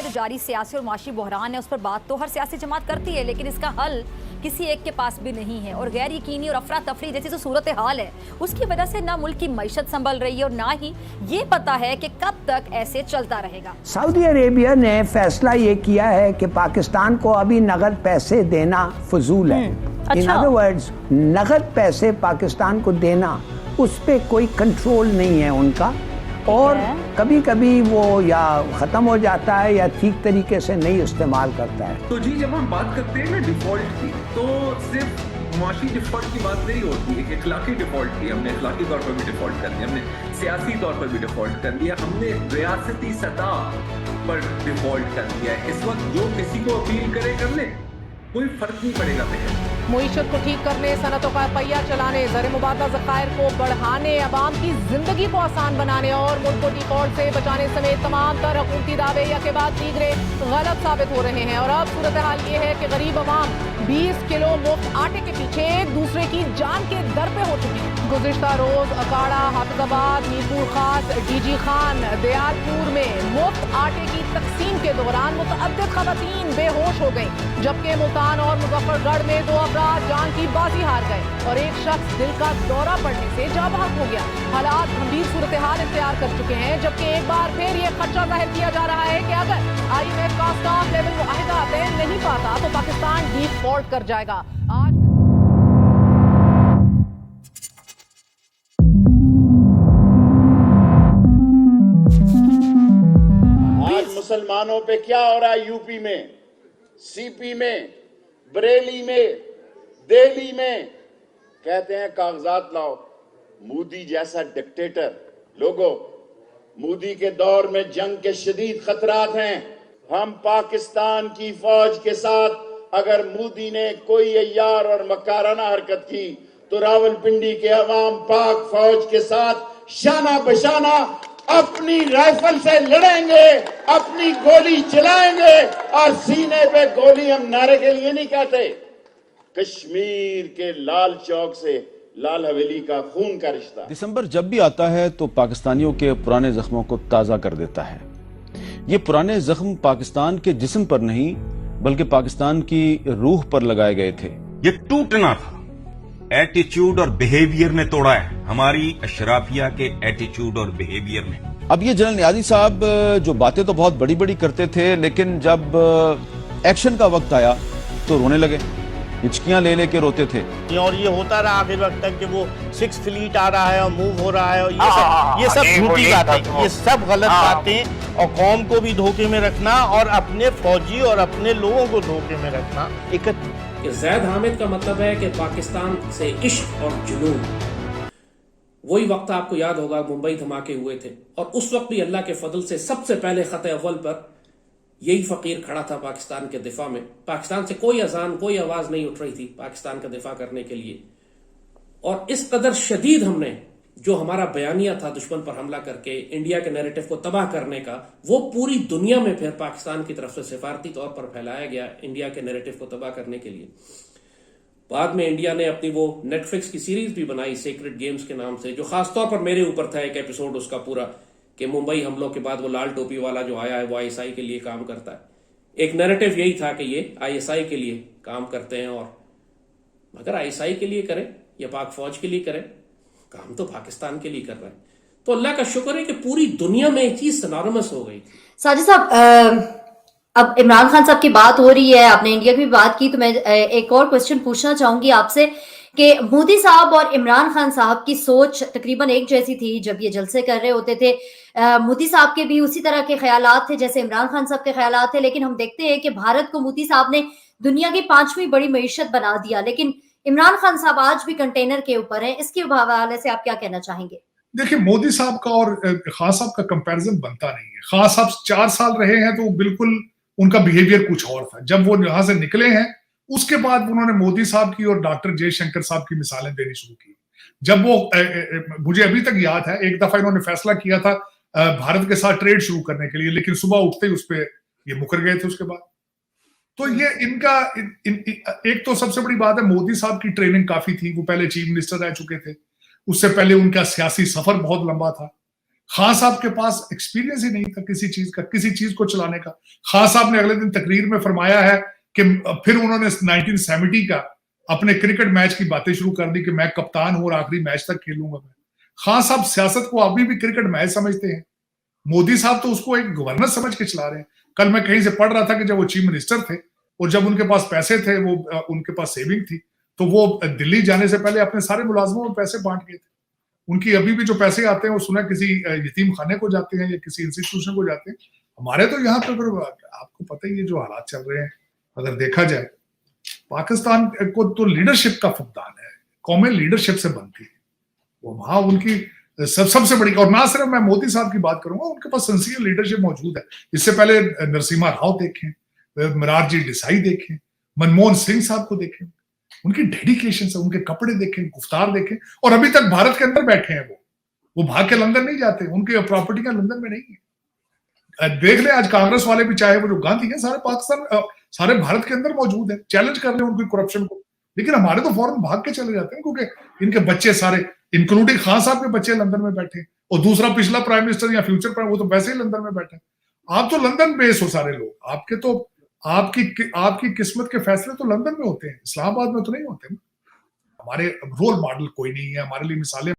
जारी सियासी और माशी बहरान है, उस पर बात तो हर सियासी जमात करती है, लेकिन इसका हल किसी एक के पास भी नहीं है। और गैर यकीनी और अफरा तफरी जैसी जो सूरत हाल है, उसकी वजह से ना मुल्क की मईशत संभल रही है और ना ही ये पता है कि कब तक ऐसे चलता रहेगा। सऊदी अरेबिया ने फैसला ये किया है कि पाकिस्तान को अभी नगद पैसे देना फजूल है। इन अदर वर्ड्स, नगद पैसे पाकिस्तान को देना, उस पर कोई कंट्रोल नहीं है उनका, और कभी कभी वो या ख़त्म हो जाता है या ठीक तरीके से नहीं इस्तेमाल करता है। तो जी, जब हम बात करते हैं ना डिफ़ॉल्ट की, तो सिर्फ मुआशी डिफ़ॉल्ट की बात नहीं होती है कि इखलाकी डिफ़ॉल्ट की। हमने इखलाकी तौर पर भी डिफ़ॉल्ट कर दिया, हमने सियासी तौर पर भी डिफ़ॉल्ट कर दिया, हमने रियासती सतह पर डिफ़ॉल्ट कर दिया है। इस वक्त जो किसी को अपील करे कर ले, कोई फर्क नहीं पड़ेगा मेरे। मुईशत को ठीक करने, सनतों का पहिया चलाने, ज़र मुबादला ज़खायर को बढ़ाने, अवाम की जिंदगी को आसान बनाने और मुल्क को डिफॉल्ट से बचाने समेत तमाम तर हुकूमती दावे या के बाद दीगरे गलत साबित हो रहे हैं। और अब सूरत हाल ये है कि गरीब अवाम 20 किलो मुफ्त आटे के पीछे एक दूसरे की जान के दर पे हो चुकी है। गुज़िश्ता रोज अकाड़ा, हाफिजाबाद, मीरपुर खास, डीजी खान, दयालपुर में मुफ्त आटे की तकसीम के दौरान मुतअद्दिद खवातीन बेहोश हो गई, जबकि मुल्तान और मुजफ्फरगढ़ में 2 अफराद जान की बाजी हार गए और एक शख्स दिल का दौरा पड़ने से जाँ बहक हो गया। हालात गंभीर सूरत हाल इख्तियार कर चुके हैं, जबकि एक बार फिर ये खदशा जाहिर किया जा रहा है कि अगर IMF का स्टाफ लेवल मुआहिदा तय नहीं पाता तो पाकिस्तान डिफॉल्ट कर जाएगा। आज मुसलमानों पे क्या हो रहा है? यूपी में, सीपी में, बरेली में, दिल्ली में, कहते हैं कागजात लाओ। मोदी जैसा डिक्टेटर, लोगों, मोदी के दौर में जंग के शदीद खतरात हैं। हम पाकिस्तान की फौज के साथ अगर मोदी ने कोई अय्यार और मकाराना हरकत की तो रावलपिंडी के अवाम पाक फौज के साथ शाना बशाना अपनी राइफल से लड़ेंगे, अपनी गोली चलाएंगे। और सीने पे गोली हम नारे के लिए नहीं कहते। कश्मीर के लाल चौक से लाल हवेली का खून का रिश्ता। दिसंबर जब भी आता है तो पाकिस्तानियों के पुराने जख्मों को ताज़ा कर देता है। ये पुराने जख्म पाकिस्तान के जिस्म पर नहीं बल्कि पाकिस्तान की रूह पर लगाए गए थे। ये टूटना था, एटीट्यूड और बिहेवियर ने तोड़ा है, हमारी अशराफिया के एटीट्यूड और बिहेवियर ने। अब ये जनरल नियाज़ी साहब जो बातें तो बहुत बड़ी बड़ी करते थे, लेकिन जब एक्शन का वक्त आया तो रोने लगे, हिचकियां ले लेके रोते थे। और ये होता रहा आखिर वक्त तक कि वो 6 फीट आ रहा है और मूव हो रहा है, और ये सब झूठी बातें, ये सब गलत बातें, और कौम को भी धोखे में रखना और अपने फौजी और अपने लोगों को धोखे में रखना। ज़ैद हामिद का मतलब है कि पाकिस्तान से इश्क और जुनून। वही वक्त आपको याद होगा, मुंबई धमाके हुए थे और उस वक्त भी अल्लाह के फजल से सबसे पहले खत अव्वल पर यही फकीर खड़ा था पाकिस्तान के दिफा में। पाकिस्तान से कोई अजान, कोई आवाज नहीं उठ रही थी पाकिस्तान का दिफा करने के लिए। और इस कदर शदीद हमने जो हमारा बयानिया था दुश्मन पर हमला करके इंडिया के नैरेटिव को तबाह करने का, वो पूरी दुनिया में फिर पाकिस्तान की तरफ से सिफारती तौर पर फैलाया गया इंडिया के नैरेटिव को तबाह करने के लिए। बाद में इंडिया ने अपनी वो नेटफ्लिक्स की सीरीज भी बनाई सीक्रेट गेम्स के नाम से, जो खासतौर पर मेरे ऊपर था एक एपिसोड उसका पूरा, कि मुंबई हमलों के बाद वो लाल टोपी वाला जो आया है वो ISI के लिए काम करता है। एक नैरेटिव यही था कि ये ISI के लिए काम करते हैं, और अगर ISI के लिए करें या पाक फौज के लिए करें, काम तो पाकिस्तान के लिए कर रहा है। तो अल्लाह का शुक्र है कि पूरी दुनिया में एक चीज सिनोनिमस हो गई। साजिद साहब, अब इमरान खान साहब की बात हो रही है, आपने इंडिया की भी बात की, तो मैं एक और क्वेश्चन पूछना चाहूंगी आपसे कि मोदी साहब और इमरान खान साहब की सोच तकरीबन एक जैसी थी जब ये जलसे कर रहे होते थे। मोदी साहब के भी उसी तरह के ख्यालात थे जैसे इमरान खान साहब के ख्यालात थे, लेकिन हम देखते हैं कि भारत को मोदी साहब ने दुनिया की 5वीं बड़ी मईशत बना दिया, लेकिन इमरान खान साहब आज भी कंटेनर के ऊपर हैं। इसके हवाले से आप क्या कहना चाहेंगे? देखिए, मोदी साहब का और खान साहब का कंपैरिजन बनता नहीं है। खान साहब 4 साल रहे हैं तो बिल्कुल उनका बिहेवियर कुछ और था। जब वो यहां से निकले हैं, उसके बाद उन्होंने मोदी साहब की और डॉक्टर जयशंकर साहब की मिसालें देनी शुरू की। जब वो मुझे अभी तक याद है, एक दफा इन्होंने फैसला किया था भारत के साथ ट्रेड शुरू करने के लिए, लेकिन सुबह उठते ही उस पर ये मुकर गए थे उसके बाद। तो ये इनका एक तो सबसे बड़ी बात है, मोदी साहब की ट्रेनिंग काफी थी, वो पहले चीफ मिनिस्टर रह चुके थे, उससे पहले उनका सियासी सफर बहुत लंबा था। खान साहब के पास एक्सपीरियंस ही नहीं था किसी चीज का, किसी चीज को चलाने का। खान साहब ने अगले दिन तकरीर में फरमाया है कि फिर उन्होंने 1970 का अपने क्रिकेट मैच की बातें शुरू कर दी कि मैं कप्तान हूं और आखिरी मैच तक खेलूंगा मैं। खान साहब सियासत को अभी भी क्रिकेट मैच समझते हैं। मोदी साहब तो उसको एक गवर्नर समझ के चला रहे हैं। कल मैं कहीं से पढ़ रहा था कि जब वो चीफ मिनिस्टर थे और जब उनके पास पैसे थे, वो उनके पास सेविंग थी, तो वो दिल्ली जाने से पहले अपने सारे मुलाजमों में पैसे बांट गए थे। उनकी अभी भी जो पैसे आते हैं वो सुना किसी यतीम खाने को जाते हैं या किसी इंस्टीट्यूशन को जाते हैं। हमारे तो यहाँ पे आपको पता ही है जो हालात चल रहे हैं। अगर देखा जाए, पाकिस्तान को तो लीडरशिप का फुकदान है, कौमें लीडरशिप से बनती है। वो वहां उनकी सबसे बड़ी, और ना सिर्फ मैं मोदी साहब की बात करूंगा, उनके पास सिंसियर लीडरशिप मौजूद है। इससे पहले नरसिम्हा राव देखें, मोरारजी देसाई देखें, मनमोहन सिंह साहब को देखें, उनकी डेडिकेशन से उनके कपड़े देखें, गुफ्तार देखें, और अभी तक भारत के अंदर बैठे हैं। वो भाग के लंदन नहीं जाते, उनकी प्रॉपर्टियां लंदन में नहीं है। देख ले, आज कांग्रेस वाले भी, चाहे वो जो गांधी है, सारे पाकिस्तान, सारे भारत के अंदर मौजूद है, चैलेंज कर रहे हैं उनकी करप्शन को। लेकिन हमारे तो फौरन भाग के चले जाते हैं, क्योंकि इनके बच्चे सारे, इंक्लूडिंग खान साहब के बच्चे, लंदन में बैठे, और दूसरा पिछला प्राइम मिनिस्टर या फ्यूचर प्राइम, वो तो वैसे ही लंदन में बैठे। आप तो लंदन बेस हो सारे लोग, आपके तो आपकी किस्मत के फैसले तो लंदन में होते हैं, इस्लामाबाद में तो नहीं होते। हमारे रोल मॉडल कोई नहीं है, हमारे लिए मिसालें